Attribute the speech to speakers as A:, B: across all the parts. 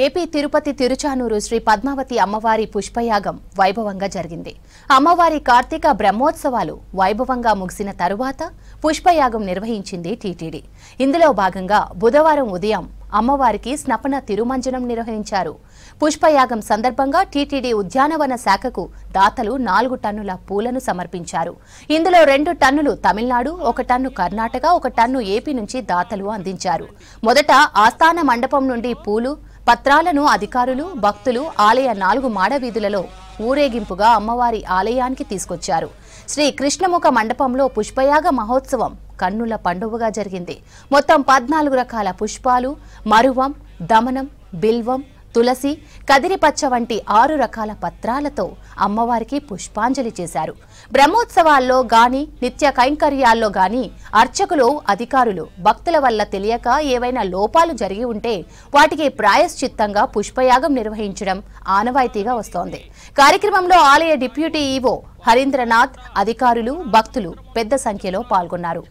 A: AP Tirupati Tiruchanur Shri Padmavati అమ్మవారి పుష్పయాగం వైభవంగా జరిగింది. అమ్మవారి కార్తీక బ్రహ్మోత్సవాలు వైభవంగా ముగిసిన తరువాత పుష్పయాగం నిర్వహించింది టీటీడీ. ఇందులో భాగంగా బుధవారం ఉదయం అమ్మవారికి స్నపన తిరుమంజనం నిర్వహించారు. పుష్పయాగం సందర్భంగా టీటీడీ ఉద్యానవన శాఖకు దాతలు 4 టన్నుల పూలను సమర్పించారు. ఇందులో 2 టన్నులు Tamil Nadu, 1 ton Karnataka, 1 ton AP నుంచి దాతలు అందించారు. మొదట ఆస్థాన మండపం నుండి పూలు, పత్రాలను అధికారులు, భక్తులు ఆలయ 4 మాడ వీధులలో ఊరేగింపుగా అమ్మవారి ఆలయానికి తీసుకొచ్చారు. శ్రీ కృష్ణముఖ మండపంలో పుష్పయాగ మహోత్సవం కన్నుల పండుగగా జరిగింది. మొత్తం 14 రకాల పుష్పాలు, మరువం, దమనం, బిల్వం, తులసి, కదిరిపచ్చ వంటి 6 రకాల పత్రాలతో అమ్మవారికి పుష్పాంజలి చేశారు. బ్రహ్మోత్సవాల్లో గాని, నిత్య కైంకర్యాల్లో గాని అర్చకులు, అధికారులు భక్తుల వల్ల తెలియక ఏవైనా లోపాలు జరిగి ఉంటే వాటికి ప్రాయశ్చిత్తంగా పుష్పయాగం నిర్వహించడం ఆనవాయితీగా వస్తోంది. కార్యక్రమంలో ఆలయ డిప్యూటీ ఈవో హరీంద్రనాథ్, అధికారులు, భక్తులు పెద్ద సంఖ్యలో పాల్గొన్నారు.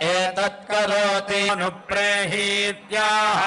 B: एतत्करोति अनुप्रेहीत्याः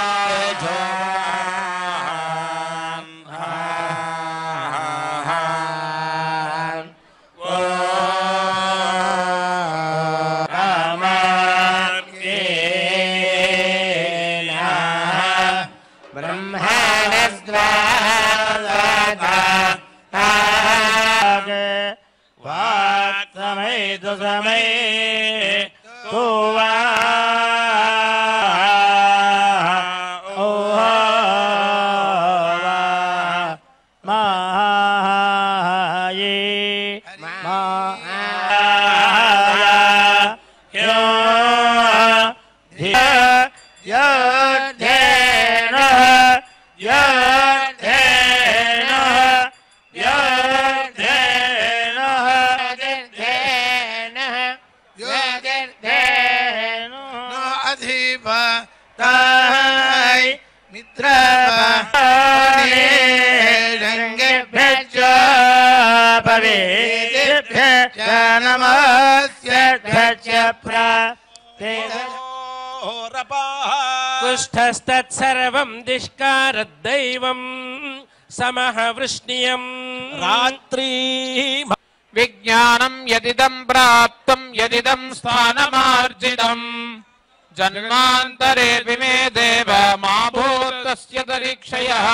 C: कुष्ठस्तत्सर्वं दिष्कारद्दैवं समः वृष्णियं रात्रि
D: विज्ञानं यदिदं प्राप्तं यदिदं स्थानमार्जितं जन्मान्तरे विमे देव मा भूतस्य दरीक्षयः